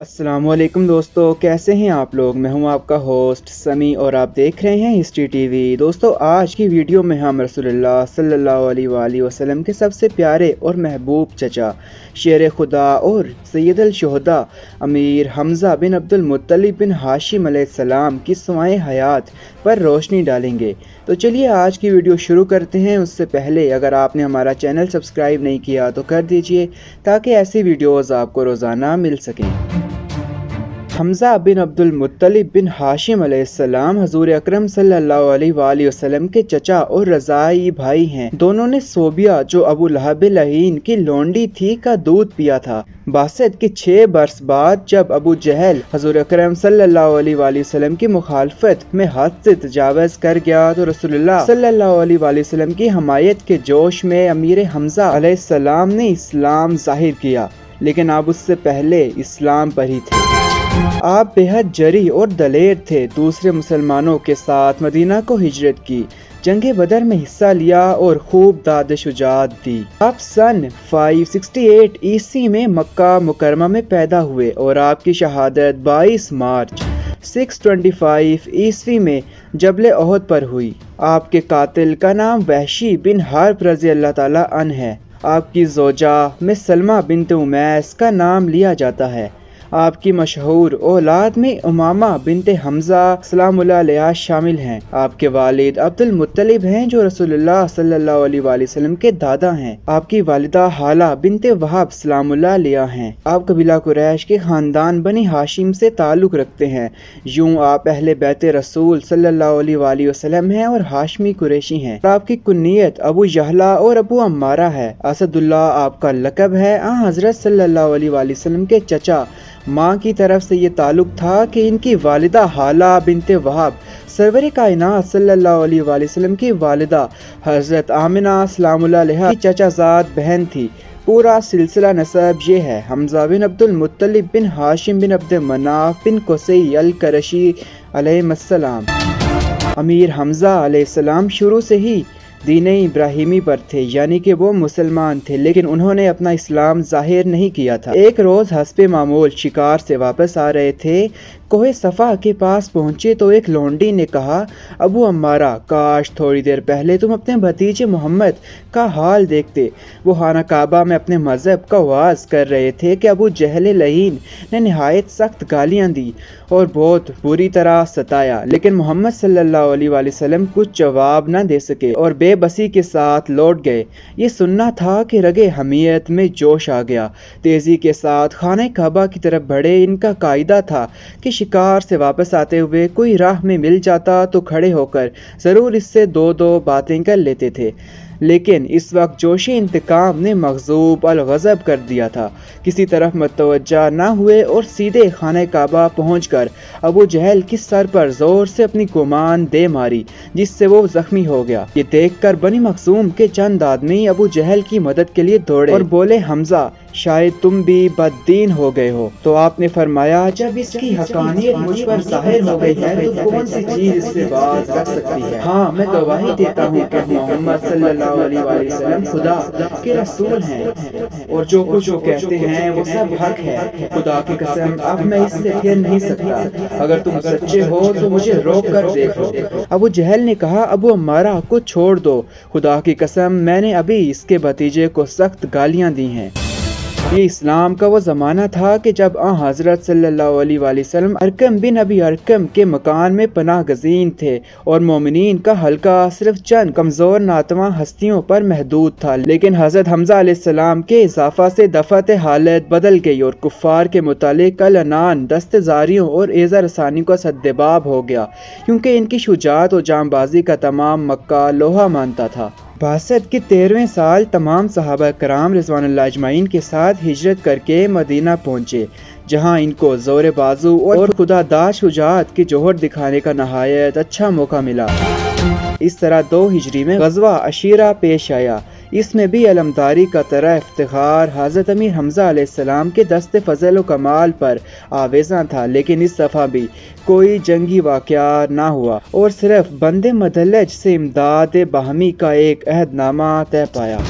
अस्सलामुअलैकुम दोस्तों, कैसे हैं आप लोग। मैं हूं आपका होस्ट समी और आप देख रहे हैं हिस्ट्री टीवी। दोस्तों, आज की वीडियो में हम रसूलुल्लाह सल्लल्लाहु अलैहि वसल्लम के सबसे प्यारे और महबूब चचा शेर खुदा और सैयदुल शुहदा अमीर हमज़ा बिन अब्दुल मुत्तलिब बिन हाशिम अलैहिस्सलाम की सवाए हयात पर रोशनी डालेंगे। तो चलिए आज की वीडियो शुरू करते हैं। उससे पहले अगर आपने हमारा चैनल सब्सक्राइब नहीं किया तो कर दीजिए ताकि ऐसी वीडियोस आपको रोज़ाना मिल सकें। हमज़ा बिन अब्दुल मुत्तलिब बिन हाशिम अलैहिस्सलाम हजूर अकरम सल्लल्लाहु अलैहि वसल्लम के चचा और रज़ाई भाई हैं। दोनों ने सोबिया जो अबू लहब लहीन की लोंडी थी का दूध पिया था। बासत के 6 बरस बाद जब अबू जहल हजूर अकरम सल्लल्लाहु अलैहि वसल्लम की मुखालफत में हद से तजावज़ कर गया तो रसूलुल्लाह सल्लल्लाहु अलैहि वसल्लम की हमायत के जोश में अमीर हमज़ा अलैहिस्सलाम ने इस्लाम ज़ाहिर किया, लेकिन आप उससे पहले इस्लाम पर ही थे। आप बेहद जरी और दलेर थे। दूसरे मुसलमानों के साथ मदीना को हिजरत की, जंगे बदर में हिस्सा लिया और खूब दाद शुजात दी। आप सन 568 ईस्वी में मक्का मुकरमा में पैदा हुए और आपकी शहादत 22 मार्च 625 ईस्वी में जबल ओहद पर हुई। आपके कातिल का नाम वहशी बिन हर्ब रज़ी अल्लाह ताला अन है। आपकी जोजा में सलमा बिनत उमैस का नाम लिया जाता है। आपकी मशहूर औलाद में उमामा बिनते हमज़ा सलामुल्लाह अलैहा शामिल हैं। आपके वालिद अब्दुल मुत्तलिब हैं जो रसूलुल्लाह सल्लल्लाहु अलैहि वसल्लम के दादा हैं। आपकी वालिदा हाला बिनते वहाब सलामुल्लाह अलैहा हैं। आप कबीला कुरैश के खानदान बनी हाशिम से ताल्लुक़ रखते हैं। यूं आप अहले बैत रसूल सल्लल्लाहु अलैहि वसल्लम हैं और हाशमी कुरैशी हैं। आपकी कुन्नियत अबू यहला और अबू अम्मारा है। असदुल्लाह आपका लक़ब है। हज़रत सल्लल्लाहु अलैहि वसल्लम के चचा माँ की तरफ से ये ताल्लुक था कि इनकी वालिदा हाला बिनते वहाब सरवर कायनात सल्लल्लाहु अलैहि वसल्लम की वालिदा हज़रत आमिना सलामुल्लाह अलैहा की चचाज़ाद बहन थी। पूरा सिलसिला नसब ये है। हमज़ा बिन अब्दुल मुत्तलिब बिन हाशिम बिन अब्द मनाफ बिन कुसै अल करशी अलैहिस्सलाम। अमीर हमज़ा अलैहिस्सलाम शुरू से ही दीन इब्राहिमी पर थे, यानी कि वो मुसलमान थे, लेकिन उन्होंने अपना इस्लाम जाहिर नहीं किया था। एक रोज़ हस्बे मामूल शिकार से वापस आ रहे थे। कोहे सफ़ा के पास पहुँचे तो एक लोंडी ने कहा, अबू अम्मारा, काश थोड़ी देर पहले तुम अपने भतीजे मोहम्मद का हाल देखते। वो खाना काबा में अपने मज़हब का वाज कर रहे थे कि अबू जहल लहीन ने नहायत सख्त गालियाँ दी और बहुत बुरी तरह सताया, लेकिन मोहम्मद सल्लल्लाहु अलैहि वसल्लम कुछ जवाब न दे सके और बेबसी के साथ लौट गए। ये सुनना था कि रगे हमीयत में जोश आ गया। तेज़ी के साथ खाने काबा की तरफ बढ़े। इनका कायदा था कि शिकार से वापस आते हुए कोई राह में मिल जाता तो खड़े होकर ज़रूर इससे दो बातें कर लेते थे, लेकिन इस वक्त जोशी इंतकाम ने मग़ज़ूब अल ग़ज़ब कर दिया था। किसी तरफ मतवज्जा न हुए और सीधे खाने काबा पहुंचकर अबू जहल की सर पर ज़ोर से अपनी कुमान दे मारी, जिससे वो ज़ख्मी हो गया। ये देखकर बनी मखज़ूम के चंद आदमी अबू जहल की मदद के लिए दौड़े और बोले, हमज़ा, शायद तुम भी बददीन हो गए हो। तो आपने फरमाया, जब इसकी हक़ानियत मुझ पर ज़ाहिर हो गई है तो कौन सी चीज़ इससे बात रख सकती है। हाँ, मैं गवाही देता हूँ कि मोहम्मद सल्लल्लाहु अलैहि वसल्लम खुदा के रसूल हैं और जो कुछ वो कहते हैं वो सब हक है। खुदा की कसम, अब मैं इससे फिर नहीं सकता। अगर तुम सच्चे हो तो मुझे रोक कर देखो। अबू जहल ने कहा, अबू अम्मारा को छोड़ दो। खुदा की कसम, मैंने अभी इसके भतीजे को सख्त गालियाँ दी हैं। ये इस्लाम का वो ज़माना था कि जब हज़रत सल्लल्लाहु अलैहि वसल्लम अरकम बिन अबी अरकम के मकान में पनाह गज़ीन थे और मोमिनीन का हल्का सिर्फ चंद कमज़ोर नातवा हस्तियों पर महदूद था। लेकिन हज़रत हमज़ा अलैहिस्सलाम के इजाफा से दफ़त हालत बदल गई और कुफ़ार के मुतालिक अल-अनान दस्तजारियों और एज़ा रसानी का सद्देबाब हो गया, क्योंकि इनकी शुजाअत और जांबाजी का तमाम मक्का लोहा मानता था। बासत के 13वें साल तमाम सहाबा कराम रिज़वानुल्लाह अजमाइन के साथ हिजरत करके मदीना पहुँचे, जहाँ इनको ज़ोर बाजू और खुदादार शुजाअत की जोहर दिखाने का नहायत अच्छा मौका मिला। इस तरह 2 हिजरी में ग़ज़वा अशीरा पेश आया। इसमें भी अलमदारी का तरह इफ्तिखार हज़रत अमीर हमज़ा अलैहिस्सलाम के दस्ते फ़ज़ल व कमाल पर आवेज़ा था, लेकिन इस दफ़ा भी कोई जंगी वाक़या ना हुआ और सिर्फ बंदे मदलज से इमदाद बाहमी का एक अहदनामा तय पाया।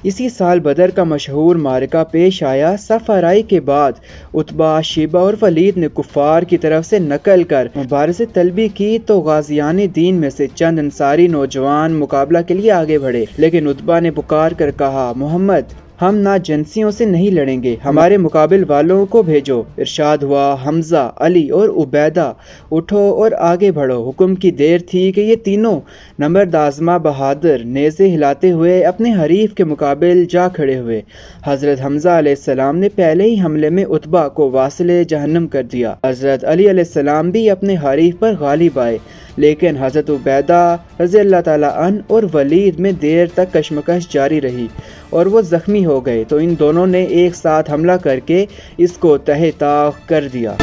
इसी साल बदर का मशहूर मारका पेश आया। सफ आराई के बाद उतबा, शेबा और वलीद ने कुफार की तरफ से नकल कर मुबारज़े तलबी की तो गाज़ियान दीन में से चंद अंसारी नौजवान मुकाबला के लिए आगे बढ़े, लेकिन उतबा ने पुकार कर कहा, मोहम्मद, हम ना जंसियों से नहीं लड़ेंगे, हमारे मुकाबिल वालों को भेजो। इरशाद हुआ, हमजा, अली और उबैदा, उठो और आगे बढ़ो। हुक्म की देर थी कि ये तीनों नंबर्द आज़मा बहादुर नेज़े हिलाते हुए अपने हरीफ के मुकाबिल जा खड़े हुए। हज़रत हमजा अलैहिस्सलाम ने पहले ही हमले में उतबा को वासिले जहन्नम कर दिया। हज़रत अली अलैहिस्सलाम भी अपने हरीफ पर गालिब आए, लेकिन हज़रत उबैदा रज़ियल्लाहु ताला अन्हु और वलीद में देर तक कशमकश जारी रही और वो जख्मी हो गए, तो इन दोनों ने एक साथ हमला करके इसको तहे ताक कर दिया।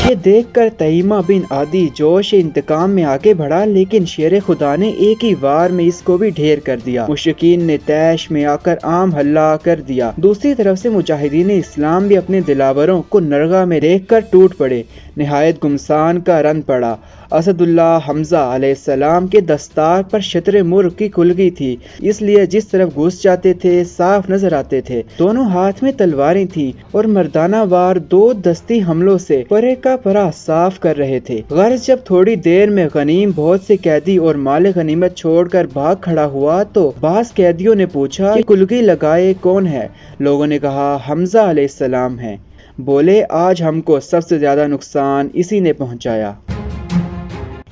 ये देखकर तईमा बिन आदी जोश इंतकाम में आगे बढ़ा, लेकिन शेर खुदा ने एक ही वार में इसको भी ढेर कर दिया। मुशरिकीन ने तैश में आकर आम हल्ला कर दिया। दूसरी तरफ से मुजाहिदीन इस्लाम भी अपने दिलावरों को नरगा में देखकर टूट पड़े। निहायत गुमसान का रन पड़ा। असदुल्लाह हमजा अलैहिस्सलाम के दस्तार पर शतरे मुर्ग की कुलगी थी, इसलिए जिस तरफ घुस जाते थे साफ नजर आते थे। दोनों हाथ में तलवारें थी और मर्दाना वार दो दस्ती हमलों से परे का परा साफ कर रहे थे। गर्ज जब थोड़ी देर में गनीम बहुत से कैदी और माल गनीमत छोड़कर भाग खड़ा हुआ तो बास कैदियों ने पूछा कि कुलगी लगाए कौन है। लोगों ने कहा, हमजा अलैहिस्सलाम है। बोले, आज हमको सबसे ज्यादा नुकसान इसी ने पहुंचाया।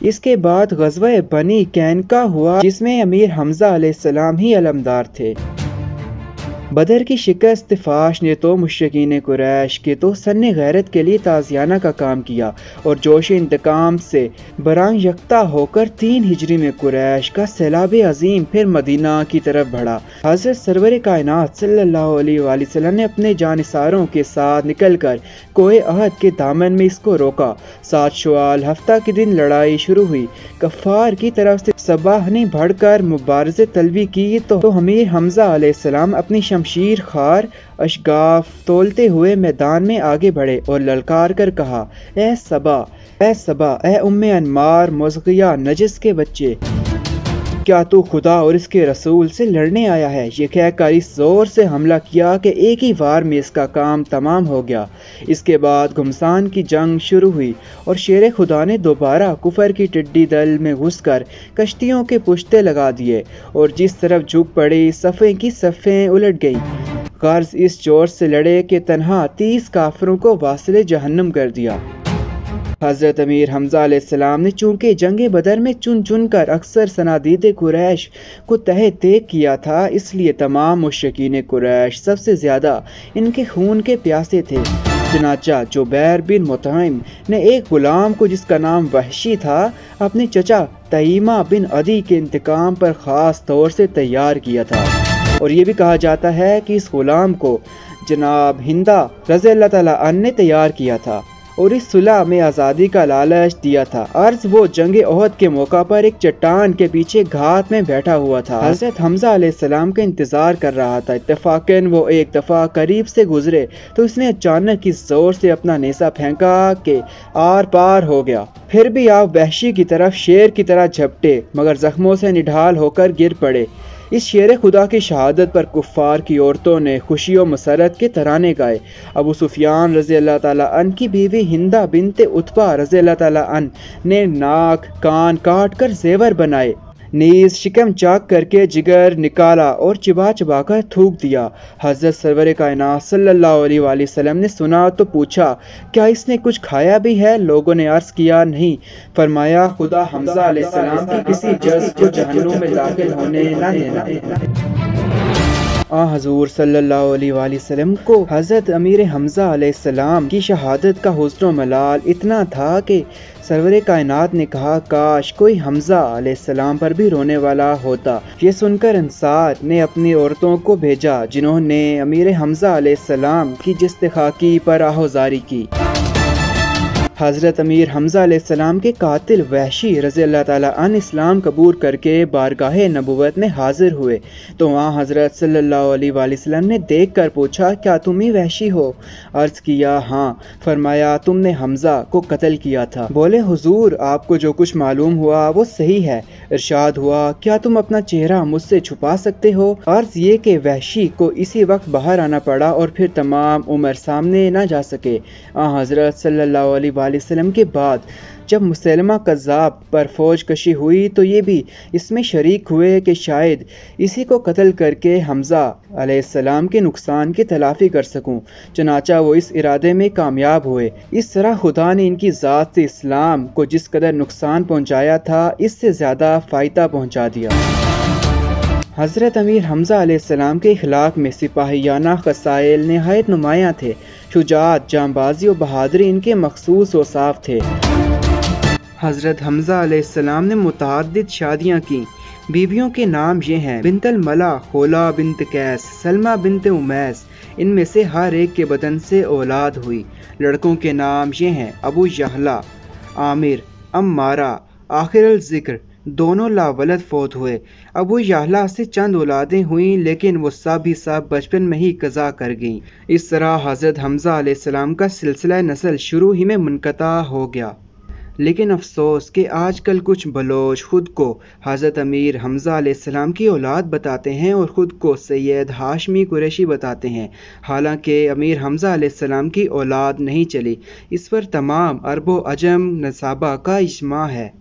इसके बाद ग़ज़वा बनी कैनका हुआ, जिसमें अमीर हमजा अलैहिस्सलाम ही अलमदार थे। बदर की शिकस्त फाश ने तो मुशरिकीन कुरैश के तो सन्ने गैरत के लिए ताज़ियाना का काम किया और जोश इंतकाम से बरंग यकता होकर 3 हिजरी में कुरैश का सैलाब अजीम फिर मदीना की तरफ बढ़ा। हज़रत सरवर कायनात सल्लल्लाहु अलैहि वसल्लम ने अपने जानिसारों के साथ निकलकर कोए अहद के दामन में इसको रोका। 7 शवाल हफ्ता के दिन लड़ाई शुरू हुई। कफ़ार की तरफ से सबाह ने बढ़कर मुबारज़े तलबी की तो अमीर हमजा अलैहिस्सलाम अपनी शमशीर खार अशगाफ तोलते हुए मैदान में आगे बढ़े और ललकार कर कहा, ए सबा, ए सबा, ए उम्मे अनमार मुज़गिया नजिस के बच्चे, क्या तू खुदा और इसके रसूल से लड़ने आया है? ये कहकर इस जोर से हमला किया कि एक ही वार में इसका काम तमाम हो गया। इसके बाद घुमसान की जंग शुरू हुई और शेर खुदा ने दोबारा कुफर की टिड्डी दल में घुसकर कश्तियों के पुश्ते लगा दिए और जिस तरफ झुक पड़ी सफ़े की सफ़ें उलट गई। गर्ज इस जोर से लड़े कि तन्हा 30 काफिरों को वासिले जहन्नम कर दिया। हज़रत अमीर हमजा अलैहिस्सलाम ने चूंकि जंगे बदर में चुन चुन कर अक्सर सनादीद कुरैश को तहे तेक किया था, इसलिए तमाम मुशरिकीन कुरैश सबसे ज्यादा इनके खून के प्यासे थे। चनाचा जुबैर बिन मुतइम ने एक गुलाम को जिसका नाम वहशी था अपने चचा तईमा बिन अदी के इंतकाम पर खास तौर से तैयार किया था और ये भी कहा जाता है कि इस गुलाम को जनाब हिंदा रज़ियल्लाहु ताला अन्हा ने तैयार किया था और इस सुलह में आज़ादी का लालच दिया था। अर्ज वो जंगे ओहद के मौका पर एक चट्टान के पीछे घात में बैठा हुआ था। हज़रत हमजा अलैहिस्सलाम का इंतजार कर रहा था। इत्तफाकन वो एक दफा करीब से गुजरे तो इसने अचानक इस जोर से अपना नेसा फेंका कि आर पार हो गया। फिर भी आप वहशी की तरफ शेर की तरह झपटे मगर जख्मों से निढाल होकर गिर पड़े। इस शेर खुदा की शहादत पर कुफ्फार की औरतों ने खुशी और मसरत के तराने गाए। अबू सुफियान रज़ियल्लाहु ताला अन्हु की बीवी हिंदा बिनते उतबा रज़ियल्लाहु ताला अन्हा ने नाक कान काट कर जेवर बनाए, नीज शिकम चाक करके जिगर निकाला और चिबा चिबा कर थूक दिया। हज़रत सरवर कायनात सल्लल्लाहु अलैहि वसल्लम ने सुना तो पूछा, क्या इसने कुछ खाया भी है? लोगों ने अर्ज किया, नहीं। फरमाया, खुदा हमजा अलैहिस्सलाम की किसी जज़्ब को जहन्नुम में दाखिल होने न देना। हजूर सल्लल्लाहु अलैहि वसल्लम को हज़रत अमीर हमजा अलैहिस्सलाम की शहादत का हुस्न मलाल इतना था कि सरवर कायनात ने कहा, काश कोई हमजा अलैहिस्सलाम पर भी रोने वाला होता। ये सुनकर अंसार ने अपनी औरतों को भेजा जिन्होंने अमीर हमजा अलैहिस्सलाम की जिस्ते खाकी पर आहोजारी की। हज़रत अमीर हमज़ा अलैहिस्सलाम के कातिल वहशी रज़ी अल्लाह ताला अन इस्लाम कबूल करके बारगाहे नबुव्वत में हाजिर हुए तो वहाँ हज़रत सल्लल्लाहु अलैहि वसल्लम ने देख कर पूछा, क्या तुम ही वहशी हो? अर्ज़ किया हाँ। फरमाया, तुमने हमज़ा को कत्ल किया था। बोले, हुजूर आपको जो कुछ मालूम हुआ वो सही है। इरशाद हुआ, क्या तुम अपना चेहरा मुझसे छुपा सकते हो? अर्ज़ ये कि वहशी को इसी वक्त बाहर आना पड़ा और फिर तमाम उम्र सामने न जा सके। हज़रत सल्लल्लाहु अलैहि वसल्लम के बाद जब मुसैलमा कज़्ज़ाब पर फौज कशी हुई तो ये भी इसमें शरीक हुए कि शायद इसी को कत्ल करके हमज़ा अलैहिस्सलाम के नुकसान की तलाफ़ी कर सकूं। चनाचा वो इस इरादे में कामयाब हुए। इस तरह खुदा ने इनकी ज़ात से इस्लाम को जिस कदर नुकसान पहुँचाया था, इससे ज़्यादा फ़ायदा पहुँचा दिया। हज़रत अमीर हमज़ा अलैहिस्सलाम के इखलाक में सिपाहियाना ख़साइल नहायत नुमायाँ थे। शुजाअत, जांबाज़ी और बहादुरी इनके मखसूस औसाफ थे। हज़रत हमज़ा अलैहिस्सलाम ने मुतअद्दिद शादियाँ की। बीवियों के नाम ये हैं: बिंतल मला, खोला बिन्त कैस, सलमा बिन्त उमैस। इनमें से हर एक के बदन से औलाद हुई। लड़कों के नाम ये हैं: अबू यहला, आमिर, अम्मारा, आखिर ज़िक्र। दोनों लावलद फौत हुए। अबू यहला से चंद औलादें हुईं, लेकिन वो सब ही सब बचपन में ही कज़ा कर गईं। इस तरह हज़रत हमज़ा अलैहिस्सलाम का सिलसिला नस्ल शुरू ही में मुनक़ता हो गया। लेकिन अफसोस कि आजकल कुछ बलोच खुद को हज़रत अमीर हमज़ा अलैहिस्सलाम की औलाद बताते हैं और ख़ुद को सैयद हाशमी कुरैशी बताते हैं, हालांकि अमीर हमज़ा अलैहिस्सलाम की औलाद नहीं चली। इस पर तमाम अरबो अजम नसाबा का इजमा है।